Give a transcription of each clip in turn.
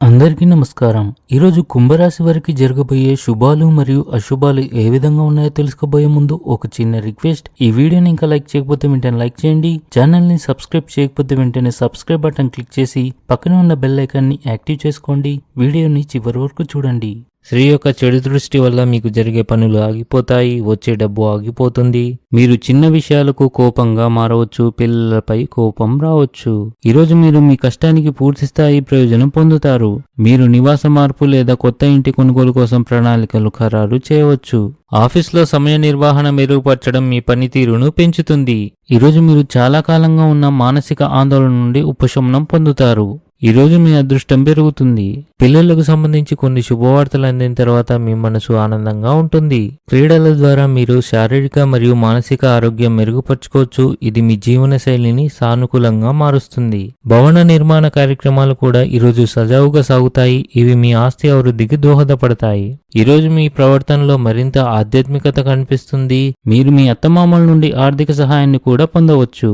అందరికీ నమస్కారం. ఈరోజు కుంభరాశి వారికి జరగబోయే శుభాలు మరియు అశుభాలు ఏ విధంగా ఉన్నాయో తెలుసుకోబోయే ముందు ఒక చిన్న రిక్వెస్ట్. ఈ వీడియోని ఇంకా లైక్ చేయకపోతే వెంటనే లైక్ చేయండి. ఛానల్ ని సబ్స్క్రైబ్ చేయకపోతే వెంటనే సబ్స్క్రైబ్ బటన్ క్లిక్ చేసి పక్కనే ఉన్న బెల్ ఐకాన్ ని యాక్టివ్ చేసుకోండి. వీడియోని చివరి వరకు చూడండి. స్త్రీ యొక్క చెడు దృష్టి వల్ల మీకు జరిగే పనులు ఆగిపోతాయి, వచ్చే డబ్బు ఆగిపోతుంది. మీరు చిన్న విషయాలకు కోపంగా మారవచ్చు, పిల్లలపై కోపం రావచ్చు. ఈరోజు మీరు మీ కష్టానికి పూర్తి స్థాయి ప్రయోజనం పొందుతారు. మీరు నివాస మార్పు లేదా కొత్త ఇంటి కొనుగోలు కోసం ప్రణాళికలు ఖరారు చేయవచ్చు. ఆఫీస్లో సమయ నిర్వహణ మెరుగుపరచడం మీ పనితీరును పెంచుతుంది. ఈరోజు మీరు చాలా కాలంగా ఉన్న మానసిక ఆందోళన నుండి ఉపశమనం పొందుతారు. ఈరోజు మీ అదృష్టం పెరుగుతుంది. పిల్లలకు సంబంధించి కొన్ని శుభవార్తలు అందిన తర్వాత మీ మనసు ఆనందంగా ఉంటుంది. క్రీడల ద్వారా మీరు శారీరక మరియు మానసిక ఆరోగ్యం మెరుగుపరచుకోవచ్చు. ఇది మీ జీవన శైలిని సానుకూలంగా మారుస్తుంది. భవన నిర్మాణ కార్యక్రమాలు కూడా ఈరోజు సజావుగా సాగుతాయి. ఇవి మీ ఆస్తి అభివృద్ధికి దోహదపడతాయి. ఈరోజు మీ ప్రవర్తనలో మరింత ఆధ్యాత్మికత కనిపిస్తుంది. మీరు మీ అత్తమామల నుండి ఆర్థిక సహాయాన్ని కూడా పొందవచ్చు.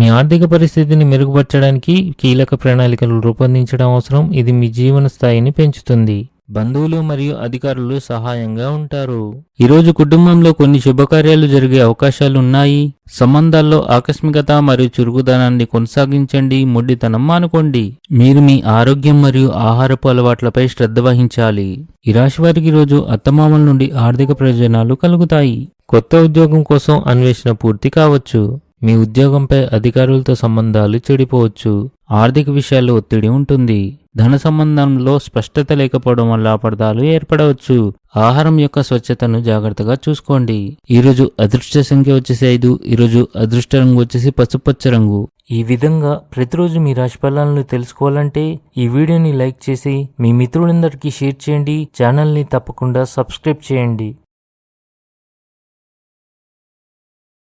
మీ ఆర్థిక పరిస్థితిని మెరుగుపరచడానికి కీలక ప్రణాళికలు రూపొందించడం అవసరం. ఇది మీ జీవన స్థాయిని పెంచుతుంది. బంధువులు మరియు అధికారులు సహాయంగా ఉంటారు. ఈరోజు కుటుంబంలో కొన్ని శుభకార్యాలు జరిగే అవకాశాలు ఉన్నాయి. సంబంధాల్లో ఆకస్మికత మరియు చురుకుదనాన్ని కొనసాగించండి. మొండితనం మానుకోండి. మీరు మీ ఆరోగ్యం మరియు ఆహారపు అలవాట్లపై శ్రద్ధ వహించాలి. ఈ రాశి వారికి ఈరోజు అత్తమామల నుండి ఆర్థిక ప్రయోజనాలు కలుగుతాయి. కొత్త ఉద్యోగం కోసం అన్వేషణ పూర్తి కావచ్చు. మీ ఉద్యోగంపై అధికారులతో సంబంధాలు చెడిపోవచ్చు. ఆర్థిక విషయాల్లో ఒత్తిడి ఉంటుంది. ధన సంబంధంలో స్పష్టత లేకపోవడం వల్ల అపార్థాలు ఏర్పడవచ్చు. ఆహారం యొక్క స్వచ్ఛతను జాగ్రత్తగా చూసుకోండి. ఈరోజు అదృష్ట సంఖ్య వచ్చేసి 5. ఈరోజు అదృష్ట రంగు వచ్చేసి పసుపచ్చ రంగు. ఈ విధంగా ప్రతిరోజు మీ రాశి ఫలాలను తెలుసుకోవాలంటే ఈ వీడియోని లైక్ చేసి మీ మిత్రులందరికీ షేర్ చేయండి. ఛానల్ని తప్పకుండా సబ్స్క్రైబ్ చేయండి.